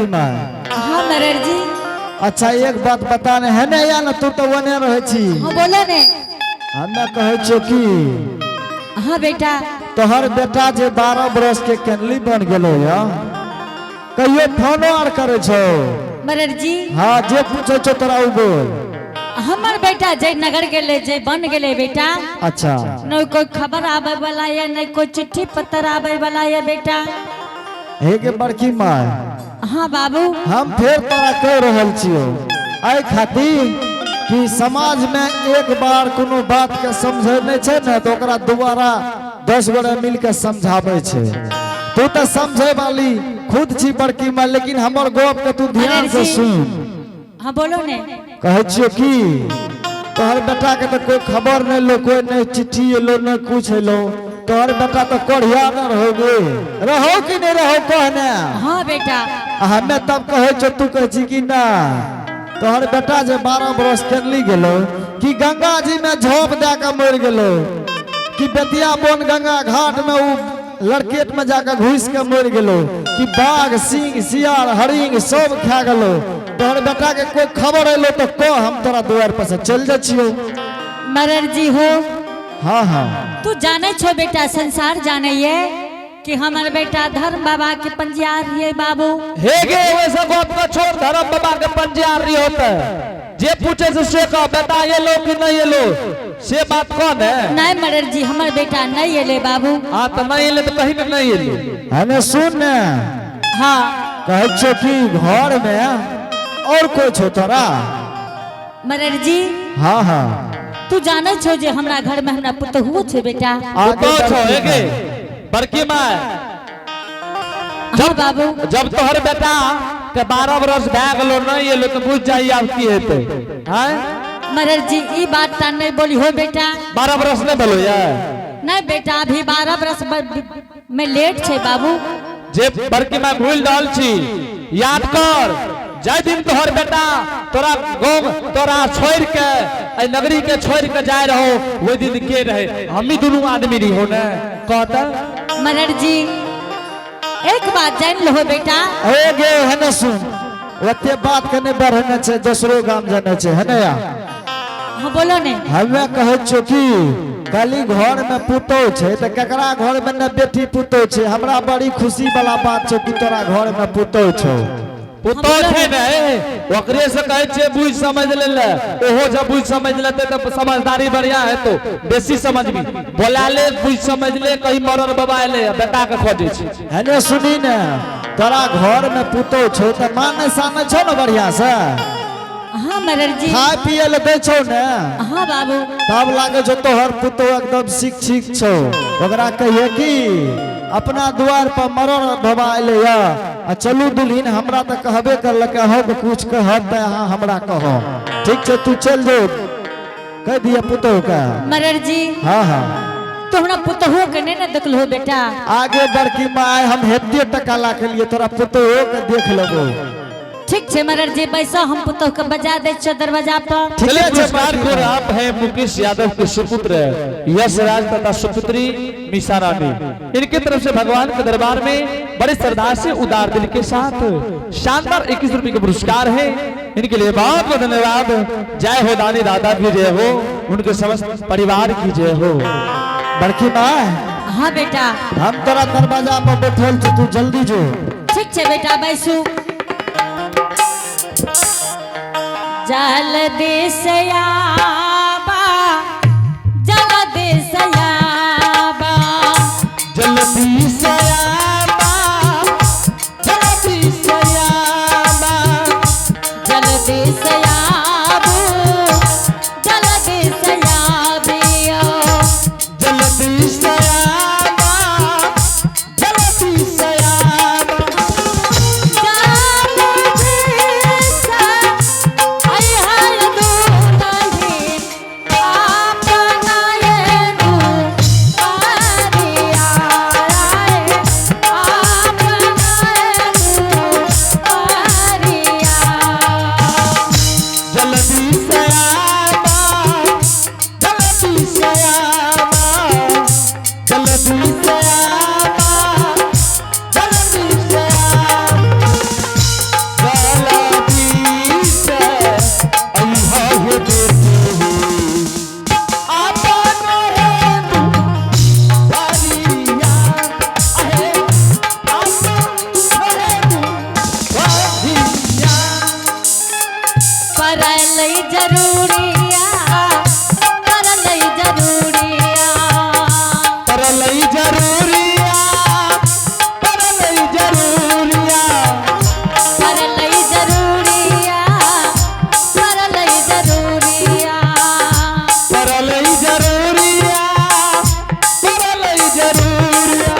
बड़की माँ। हाँ नरेश जी। अच्छा एक बात बताने है ना या ना तू तो वने रहे छी। हाँ बोला ने। हमें कहे छो कि हाँ बेटा। तोहर बेटा जे 12 बरस के केनली बन गेलो या कहियो फोनो आर करे छो। नरेश जी। हाँ जे पूछे छो तोरा उ बोल। हमार बेटा जय नगर गेले जय बन गेले बेटा। अच्छा न कोई खबर आवे वाला है न कोई चिट्ठी पत्र आवे वाला है बेटा। हे के बड़की माँ। हाँ बाबू। हम फिर तोरा कह रहल छियो आई खातिर कि समाज में एक बार कोनो बात के समझे नहीं छे ना तो ओकरा दोबारा 10 गोरे मिल के समझावे छे। तू तो समझे वाली खुद छी बड़की माँ लेकिन हमर गप के तू ध्यान से सुन। हाँ बोलो ने। कहे छियो कि तोहर बेटा के तो कोई खबर नहीं लो कोई नहीं चिट्ठी एलो नहीं कुछ एलो तोहर बेटा तो कढ़िया न रहोगे रहो कि नहीं रहो कहने। हाँ बेटा। हमें तब कहे छो तू कहे छी कि ना तोहर बेटा जे 12 बरस केनली गेलो कि गंगा जी में झोंप दे के मर गेलो कि बेतिया बोन गंगा घाट में उ लड़केट में जाकर घुस के मर गेलो कि बाघ सिंह सियार हरिंग सब खा गेलो तोहर बेटा के कोई खबर एलो तो कह हम तोरा द्वार पर से चल जा छियो। मरर जी हो। हाँ हाँ तू जाने छो बेटा संसार जाने ये कि हमारे बेटा धर्म बाबा के पंजियार ये बाबू। हे गे वैसा बात का छोड़ धर्म बाबा के पंजियार नहीं होता जे पूछे से कह बेटा ये लो कि नहीं ये लो से बात कौन है। नहीं मरर जी हमारे बेटा नहीं ये ले बाबू। हाँ तो नहीं ले तो कहीं नहीं ये ले। हमें सुन ने। हाँ कहे छो कि घर में और कोई छो तोरा। मरर जी। हाँ हाँ तू जाने छो जे हमरा घर में हमरा पुत हुआ छे बेटा। आगे छो एगे बड़की माँ हाँ बाबू। जब तोहर बेटा के 12 बरस भै गेलो नहीं एलो तो बुझ जाई अब की हेते हैं। मरर जी ई बात ता नहीं बोली हो बेटा। 12 बरस नहीं बोलो या नहीं बेटा अभी 12 बरस में लेट छे बाबू। जे बड़की माँ भूल डाल छी याद कर जय दिन तोहर बेटा तोरा गांव तोरा छोड़ के ए नगरी के छोड़ के जाए रहो वो दिन के रहे हम ही दोनों आदमी रही हो ना कहता। मरर जी एक बात जान लो बेटा। ए गे है ना सुन ओते बात करने बढ़ने छे दूसरो गाम जाने छे है ना या। हाँ बोलो ने। हमें कहे छो कि कली घर में पुतो छे तो केकरा घर में न बेटी पुतो छे हमरा बड़ी खुशी वाला बात छो कि तोरा घर में पुतो छो। पुतो छे ने ओकरे से कहे छे बुझ समझ ले ले ओहो जब बुझ समझ लेते तो समझदारी बढ़िया है तो बेसी समझ भी बोला ले बुझ समझ ले कहीं मरर बाबा ले बेटा के खोजे छे। है ना सुनी ने तोरा घर में पुतो छो तो मान सामने छो ना बढ़िया से। हाँ मरर जी। खाए पिए ले दे छो ने। हाँ बाबू। तब लागे छो तोहर पुतो एकदम शिक्षित छो ओकरा कहिए कि अपना द्वार पर मरर बाबा अले या चलू दुल्हन हमरा तो कहबे करलक हो तो कुछ कहत हाँ हमरा कहो ठीक छे तू चल जो कह दिया पुतो का। मरर जी। हाँ हाँ तो हमरा पुतहु के नहीं ना देखल हो बेटा। आगे बड़की माँ हम हेते टका ला के लिए तोरा पुतो के देख लेबो। ठीक छे मरर जी बैसा हम पुतहु के बजा दे छो दरवाजा पर। चलिए पुरस्कार को आप हैं मुकेश यादव के सुपुत्र यश राज तथा सुपुत्री मीसा रानी इनके तरफ से भगवान के दरबार में बड़े श्रद्धा से उदार दिल के साथ शानदार 21 रुपए का पुरस्कार है। इनके लिए बहुत बहुत धन्यवाद। जय हो दानी दादा की जय हो उनके समस्त परिवार की जय हो। बड़की माँ। हाँ बेटा। हम तोरा दरवाजा पर बैठल छी तू जल्दी जो। ठीक छे बेटा बैसू। जल्दी से आबा जल्दी से आबा जल्दी से आबा जल्दी से आबा जल्दी से आबू जल्दी से आबियो जल्दी से आबा जल्दी से आबा जल्दी से आई हाय दूल्ही करलै जरूरिया करलै जरूरिया करलै जरूरिया करलै जरूरिया करलै जरूरिया करलै जरूरिया करलै जरूरिया करलै जरूरिया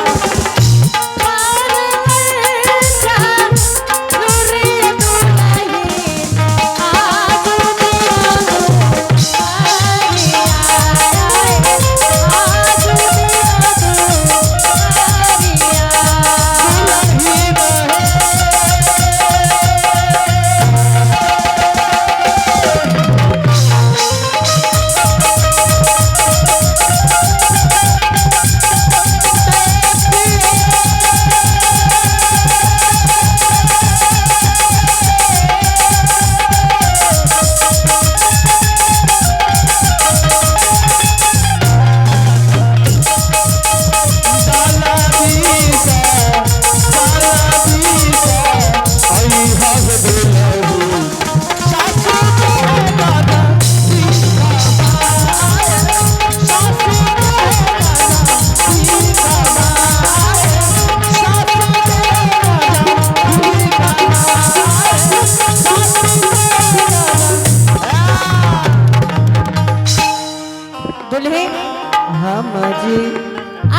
हाँ माँ जी।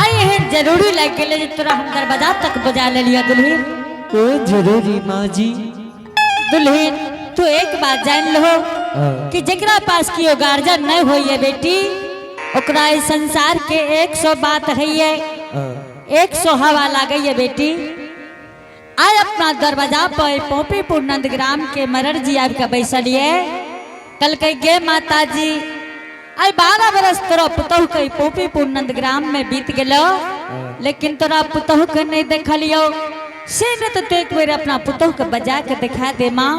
आई है जरूरी लग गए जे तोरा हम दरवाजा तक बजा ले लिया दुल्हन। ओ जरूरी माँ जी। दुल्हन तू एक बात जान लो कि जकरा पास कियो गार्जियन नहीं होइए बेटी ओकरा इस संसार के 100 बात है 100 हवा लागे है बेटी। आज अपना दरवाजा पर पोपीपुर नंदग्राम के मरर जी आपका बैसलिए कल कही गे माता जी आई 12 बरस तोरा पुतहु के पोपीपुर नंदग्राम में बीत गलो लेकिन तोरा पुतहु के नहीं देखलियो से न तो एक बेर अपना पुतहु के बजा के दिखा दे माँ।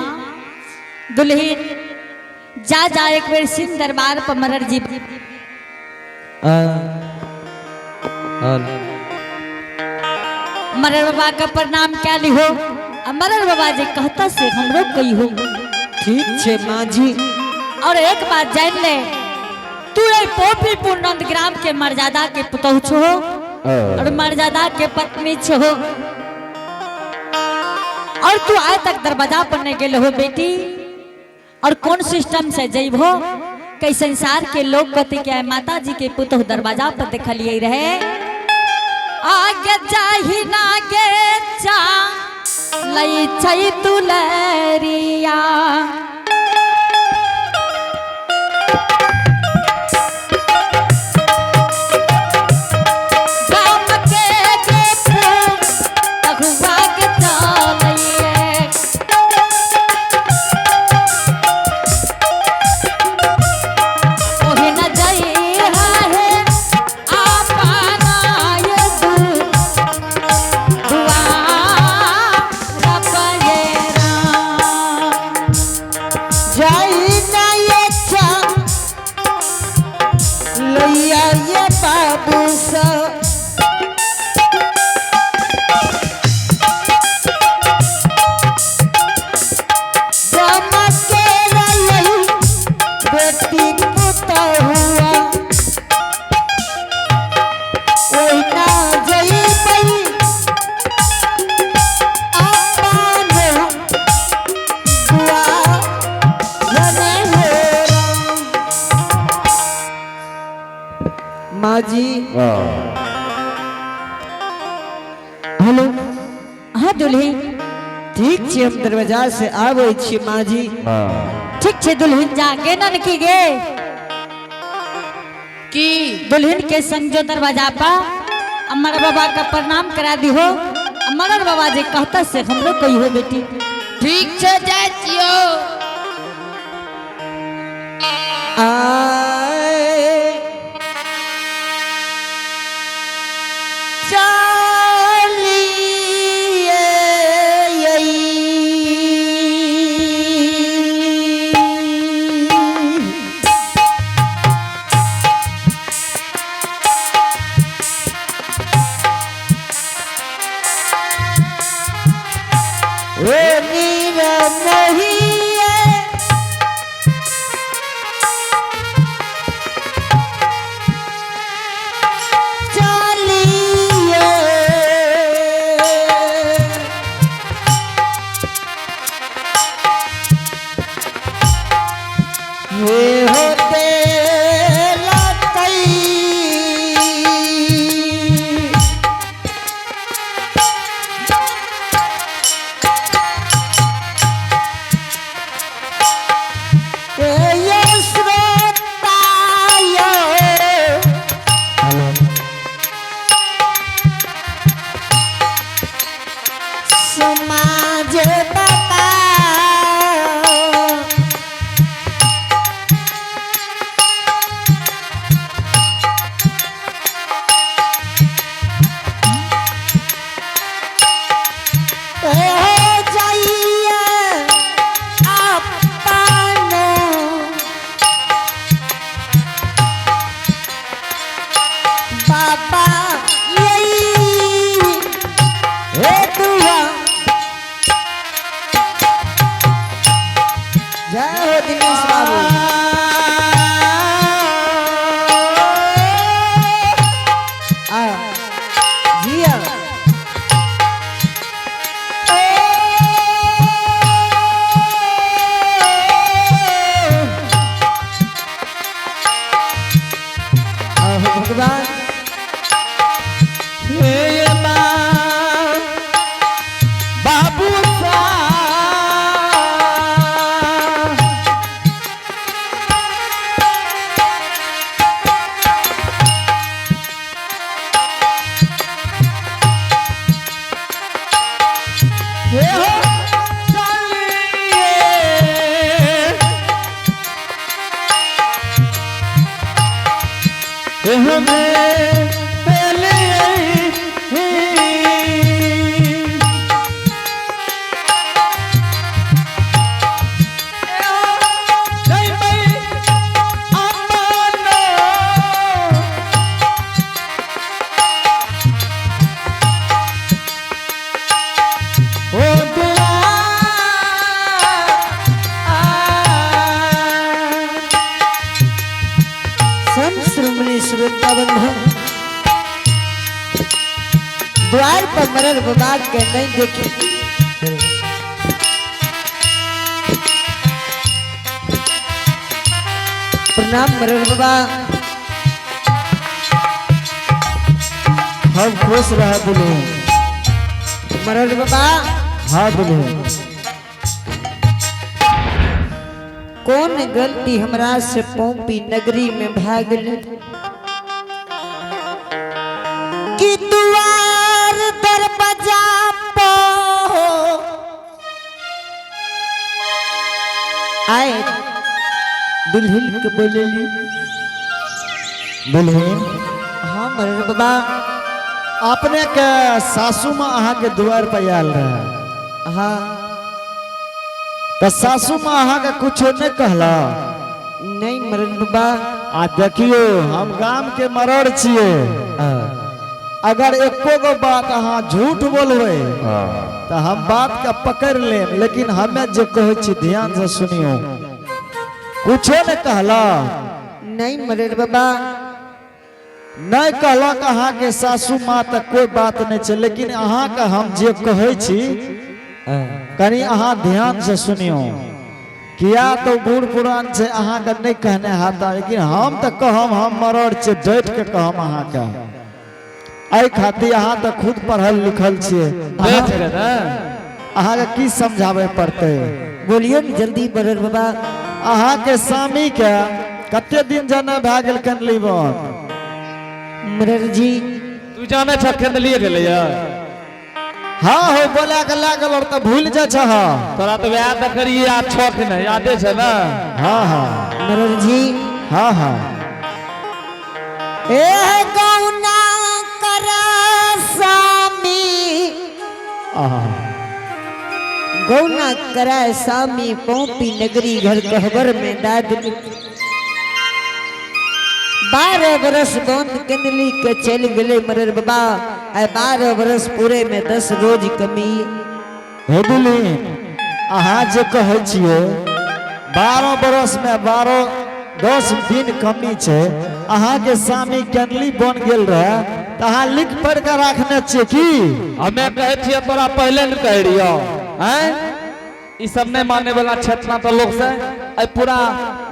दुल्हन जा जा एक बेर सिंह दरबार पर मरर जी मरर बाबा का प्रणाम क्या लिहो मरर बाबा जी कहता से हमरो कही हो। ठीक छे माँ जी। और एक बात जान ले तू पोपीपुर नंदग्राम के मर्यादा के पुतहु छो और मर्यादा के पत्नी छो और तू आज तक दरवाजा पर नहीं गेल हो बेटी और कौन सिस्टम से जइबो कई संसार के लोग कहते क्या माता जी के पुतहु दरवाजा पर देखलिए रहे आगे जाही ना गे चा लई छई दुलरिया माँ जी। हेलो हाँ दुल्हन ठीक छे हम दरवाजा से आवे छी माँ जी। ठीक छे दुल्हन जाके न रखी गे कि दुल्हन के संग जो दरवाजा पा अमर बाबा का प्रणाम करा दी हो अमर बाबा जी कहता से हमरो कही हो बेटी। ठीक छे जाचियो ये होते लतई ये श्रोतायो समाज बताओ बाबा यही हे दुआ जय हो दिनेश बाबू आ जिया भगवान बाबू हमें पहले श्रोता बंधु द्वार पर मरर बाबा के नहीं देखे प्रणाम मरर बाबा हम खुश रह बोलो मरर बाबा हाँ बोलो कौन गलती हमरा से पौपी नगरी में भागल कि द्वार दरवाजा पो आए दुल्हन के बोलेली दुल्हन हाँ मरर बाबा अपने के सासू माँ अहाँ के द्वार पर आयल रहे हाँ तो सासू माँ अहाँ के कुछो नहीं कहला नहीं मरर बाबा आ देखियो हम गांव के मरड़ छिए अगर एको गो बात अहाँ झूठ बोलबे तो हम बात का पकड़ लेम लेकिन हमें जो कहे छी ध्यान से सुनियो कुछो नहीं कहला नहीं मरर बाबा नहीं कहला कि अहाँ के सासू माँ तक कोई बात नहीं छै लेकिन अहाँ के हम जे कहे छी कनी अहाँ ध्यान से सुनियो किया तो बूढ़ पुरान से अहाँ के नहीं कहने हाथा लेकिन हम तो कहम हम मरड़ छे डट के कहम अहाँ के आई खातिर अहाँ तो खुद पढ़ल लिखल छिए अहाँ के की समझावे पड़ते बोलियो न जल्दी मरर बाबा अहाँ के स्वामी के कते दिन जाना भए गेल कनली बन मरर जी तू जाने छ केंद्रीय गेले हाँ हो बोला के लागल और तो भूल जा छ तोरा तो याद करिए याद छक नहीं यादे छ ना हाँ हाँ मरर जी हाँ हाँ ए गौना करा स्वामी गौना करा स्वामी पौपी नगरी घर कहबर में दाद 12 बरस बंद कंदली के चल गले मरर बाबा 12 बरस पूरे में 10 रोज कमी हे दुली अहाँ जे कहे छिए 12 बरस में 10 दिन कमी छे अहाँ के स्वामी केनली बन गेल रहे तो अहाँ लिख पढ़ के रखने छिए की हमें कहे छिए तोरा पहले न कह रियो हैं ई सब नहीं मानने वाला क्षेत्र तो लोग से पूरा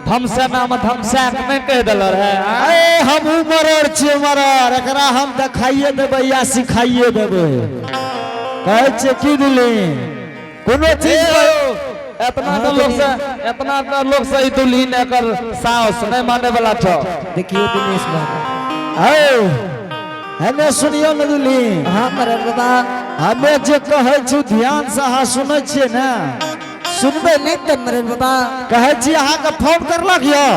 धमसे नाम धमसाक नहीं कह दिल रहे अरे हम मरर छियै मरर, एकरा हम देखाइए देबै या सिखाइए देबै। कहै छियै की दिली कोनो चीज इतना तो लोग से ई दुल्हीन एकर सास नहीं माने वाला छ। देखिए दिनेश बाबा। हमे सुनियो न दुली, हाँ मरर बाबा। हमे जे कहै छी ध्यान से अहाँ सुनै छियै ने? सुनबे नहीं तो मरर बाबा। कहै छी अहाँ के फोन करलक यो?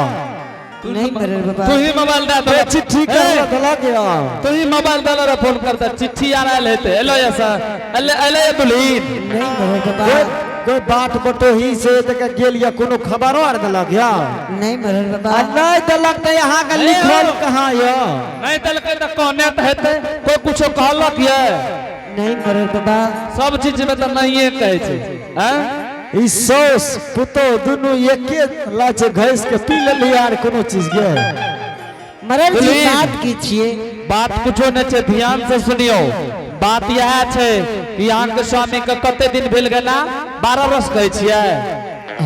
नहीं मरर बाबा। तू ही मोबाइल दे दे, चिट्ठी करलक यो? तू ही मोबाइल दे रे, फोन करता चिट्ठी आ रहा लेते। हेलो ऐसा एले दुल्हीन नहीं मरर बाबा। कोई बात बटोही से तक गेल या कोनो खबरो आर देलक या? नहीं मरर बाबा। आ नहीं देलक त यहाँ के लिखल कहाँ यो? नहीं दलकै त कहने त हेतै, कोई कुछो कहलक ये? नहीं मरर बाबा। सब चीज में तो नहीं कहै छै। हैं ई सौस पुतो दुनु एके लाचे घैस के पी लेली यार कोनो चीज के। मरर जी दिलीप। बात की छिए। बात कुछो नहीं छै, ध्यान से सुनियो। बात यह छै कि यहाँ के स्वामी के कते दिन भेल गेला? 12 वर्ष कहै छियै।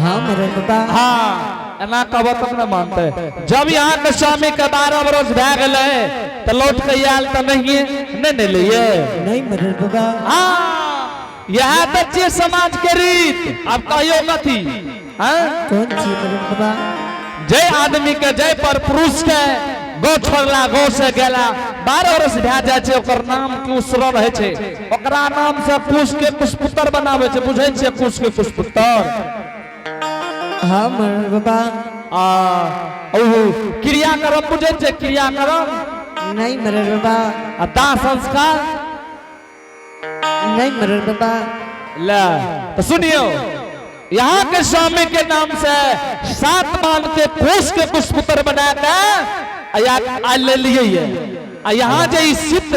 हाँ मरर बाबा। हाँ एना कहब तब न मानते। जब यहाँ के स्वामी के 12 वर्ष भए गेलै तो लौट के आयल तो नहीं लिए। नहीं मरर बाबा। हाँ यह तो छियै समाज के रीत। अब कहियो कथी? हैं कौन सी मरर बाबा? जय आदमी के जय पर पुरुष के गौ छोड़ला गौ से गेला 12 वर्ष भए जाय छै, ओकर नाम कुशरो रहे छै। ओकरा नाम से कुश के कुशपुत्र बनावे छै। बुझै छियै कुश के कुशपुत्र? हाँ मरर बाबा। क्रियाक्रम बुझे छे? क्रियाक्रम नहीं मरर बाबा। आ दाह संस्कार। नहीं मरर बाबा। ले तो सुनियो, यहाँ के स्वामी के नाम से 7 मान के कुश के कुशपुत्र बना के ले लिए ये। आ यहाँ जे ई सिद्ध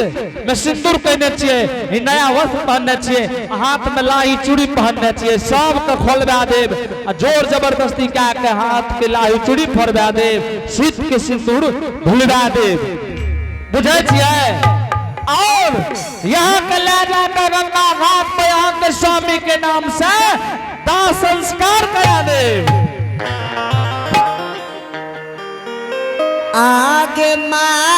में सिंदूर पहने छिए, ई नया वस्त्र पहनने छिए, हाथ में लाही चूड़ी पहनने छिए, सब के खोलबा देव आ जोर जबरदस्ती क्या के हाथ के लाही चूड़ी फोड़बा देव, सिद्ध के सिंदूर भुलवा देव। बुझे छिए? और यहाँ के ले जाकर गंगा घाट पे यहाँ के स्वामी के नाम से दाह संस्कार करा देव। आगे माँ